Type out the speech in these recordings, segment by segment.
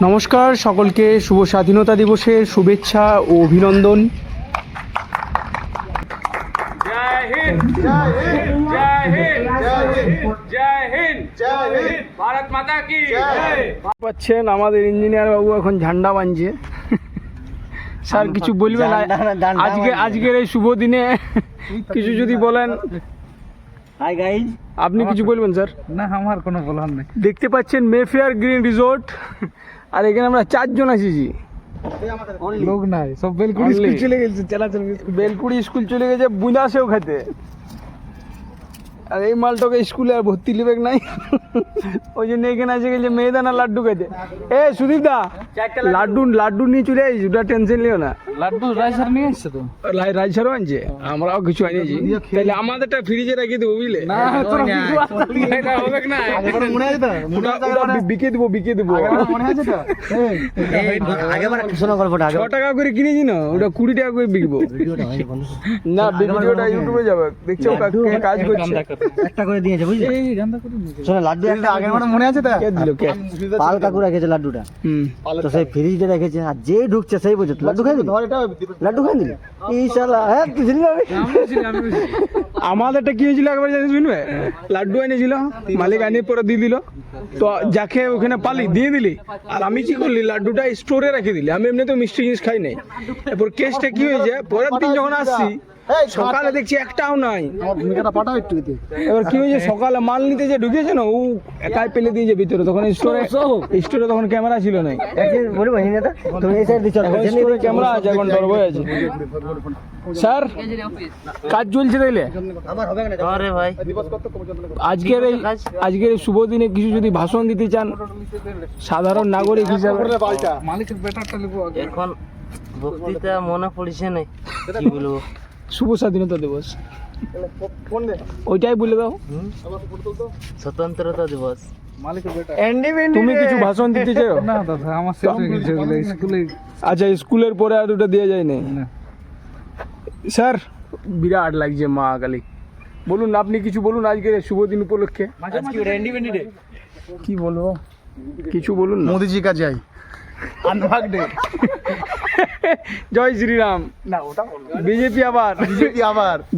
নমস্কার সকলকে শুভ স্বাধীনতা দিবসের শুভেচ্ছা ও অভিনন্দন। জয় হিন্দ জয় হিন্দ জয় হিন্দ জয় হিন্দ জয় হিন্দ ভারত মাতা কি জয়। পাচ্ছেন আমাদের ইঞ্জিনিয়ার বাবু এখন ঝান্ডা বাঁধছে। স্যার কিছু বলবেন আজকের এই শুভ দিনে? কিছু যদি বলেন। হাই গাইজ, আপনি কিছু বলবেন স্যার? না আমার কোনো বলার নেই। দেখতে পাচ্ছেন মেফেয়ার গ্রিন রিসোর্ট, আর এখানে আমরা 4 জন আসিছি। লোক নাই, সব বেলকুড়ি স্কুল চলে গেছে, চালাচল বেলকুড়ি স্কুল চলে গেছে বুঝাসেও খেতে। আর এই মালটাকে স্কুলে আর ভর্তি লিবেক নাই, ওই জন্য এখানে এসে গেছে মেয়েদানা লাড্ডু খেতে। এ সুদীপ দা, লাড্ডু নিয়ে চলে আসি, ওটা টেনশন নিও না। লাড্ডু রাইসার নিয়ে আসছে তো, রাইসারও আনছে, আমরাও কিছু আনিয়েছি। তাহলে আমাদেরটা ফ্রিজে রেখে দেবো বুঝলে? না হবে না, বিকে দেবো। 6 টাকা করে কিনেছি না, ওটা 20 টাকা করে বিকবো। না ভিডিওটা ইউটিউবে যাবে, দেখছো কাজ করছে। একটা করে দিয়েছে বুঝলি? এই গান্দা করে নিয়েছে। শোনো লাড্ডু একটা আগের মানে মনে আছে তো? কে দিল? কে? পাল কাকু রেখেছে লাড্ডুটা। তো সেই ফ্রিজে রেখেছে, আর যে ঢুকছে সেই বলছে লাড্ডু খাই দিল, লাড্ডু খাই দিল। এই শালা হ্যাঁ তুই ছিলি না? আমাদেরটা কি হয়েছিল একবার জানিস শুনবে? লাড্ডু এনেছিল, মালিক আনিয়ে পরে দিয়ে দিল, তো যাকে ওখানে পালি দিয়ে দিলি। আর আমি কি করলি, লাড্ডুটা স্টোরে রেখে দিলি। আমি এমনি তো মিষ্টি জিনিস খাই নাই। এরপর কেসটা কি হয়েছে, পরের দিন যখন আসছি সকালে দেখছি একটাও নাই। এবার কি হয়েছে, সকালে মাল নিতে যে ঢুকেছে না, ও একাই পেলে দিয়েছে ভিতরে। তখন স্টোরে তখন ক্যামেরা ছিল না। বলি বলি না তুমি এই সাইড দিছো, স্টোরে ক্যামেরা আছে, এখন ডর ভয় আছে। স্যার কাজ চলছে তাইলে? আমার হবে না। আরে ভাই আজকের এই শুভ দিনে কিছু যদি ভাষণ দিতে চান সাধারণ নাগরিক হিসাবে। মালিকের বেটারটা লিখবো এখন। বক্তৃতা মনে পড়ছে না, কি বলবো? শুভ স্বাধীনতা দিবস ওইটাই বলে দাও। স্বতন্ত্রতা দিবস। তুমি কিছু ভাষণ দিতে চাও? না দাদা, আমার শেষ হয়ে গেছে স্কুলে। আচ্ছা, স্কুলের পরে আর ওটা দেওয়া যায় না? স্যার বিরাট লাগছে মা কালী। বলুন, আপনি কিছু বলুন আজকের শুভ দিন উপলক্ষে। কি বলবো, কিছু বলুন না। मोदी जी का जय। আনভাগ ডে। জয় শ্রীরাম। না ওটা বিজেপি আবার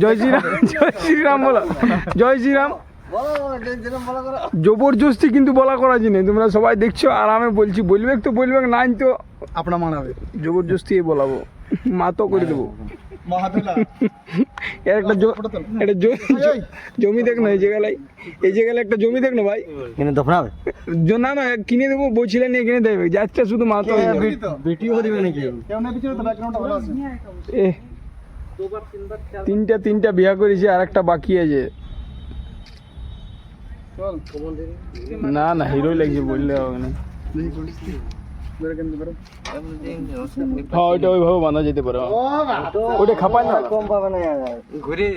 জয় শ্রীরাম বলো। জয় শ্রীরাম। জবরদস্তি কিন্তু বলা করা জিনিস, তোমরা সবাই দেখছো। আর আমি বলছি বলবে তো বলবে, নাই তো अपना मानावे জবরদস্তি বলাবো, মাতো করে দেবো। একটা জমি দেখ না, এই জায়গায় একটা জমি দেখ না ভাই, কিনে দফনাবে না না কিনে দেবো বলছিলেন, এখানে দেবে যাচ্ছে শুধু মাতো। ভিডিও দিবে নাকি? তিনটা বিয়া করেছে, আর একটা বাকি আছে। না না হিরোই লাগছে, বললে হবে না। হ্যাঁ ওইটা ওইভাবে বাঁধা যেতে পারে, ওইটা খাপায় না। কম পাবে না ঘুরে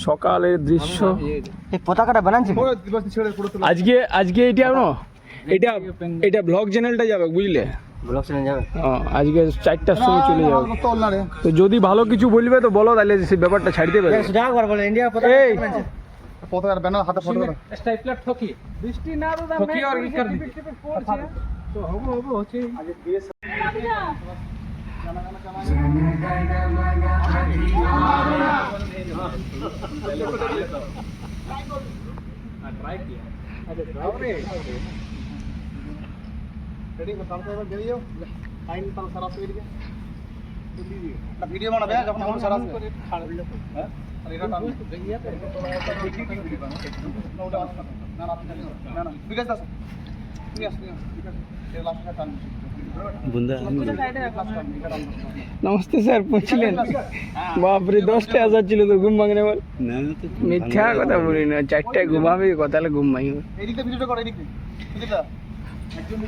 সকালের দৃশ্য। এই পতাকাটা বানাচ্ছি আজকে এটা ব্লগ চ্যানেলটা যাবে বুঝলে? ব্লগ চ্যানেল যাবে আজকে 4টার সময় চলে যাবে। তো যদি ভালো কিছু বলবে তো বলো, তাহলে সেই ব্যাপারটা ছাড়তে পারবে। ইন্ডিয়া এই पत्रकार बैनर हाथ फोटो স্টাইপলার ঠকি বৃষ্টি না দাদা ঠকি আর কি कर দিতে তো হবে হচ্ছে। ट्राई किया अरे रे रेडी करता हूं, एक गलियो टाइम तक सारा पेड़ के वीडियो बना बे जब हम सारा हैं अरे ना गलिया पे ना ना बिकॉज़ दैट्स यस ये लास्ट का टाइम बुंदा নমস্তে স্যার, পৌঁছলেন? বাপরে 10টা আসার ছিল তো ঘুম ভাঙনে বল। মিথ্যা কথা বলি না, 4টায় ঘুমাবি কথা, হলে ঘুম ভাঙবে। এদিকে ভিডিওটা কর, এদিকে এদিকে একজন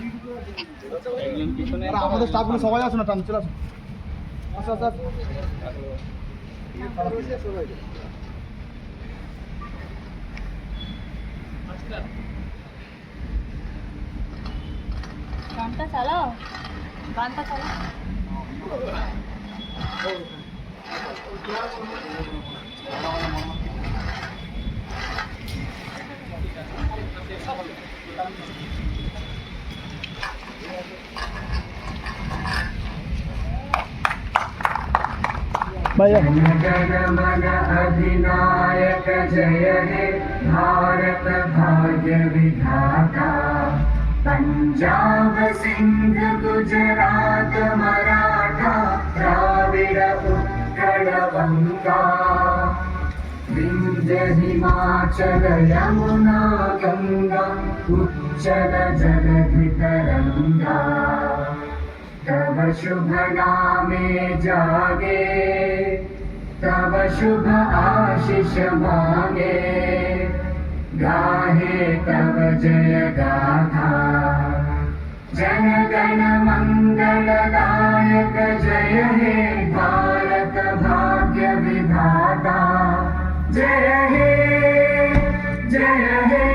পিছনে আমাদের স্টাফগুলো সবাই আছে না, টান চলে আসো। আচ্ছা আচ্ছা গানটা চালাও, গানটা চালাও। भैया जनगण अधिनायक जय हे भारत भाग्य विधाता पंजाब सिंध गुजरात मराठा द्राविड़ उत्कल गंगा विंध्य हिमाचल यमुना गंगा उच्चल जलधि तरंगा तब शुभ नामे जागे तब शुभ आशीष मांगे गाहे तब जय गाथा जन गण मंगल दायक जय हे भारत भाग्य विधाता जय हे जय हे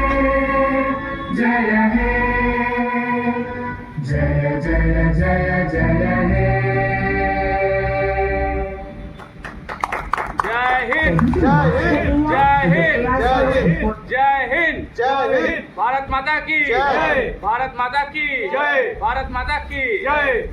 जय हे जय जय जय जय हे जय हिंद जय हिंद जय हिंद जय हिंद जय हिंद जय हिंद भारत माता की जय। भारत माता की जय। भारत माता की जय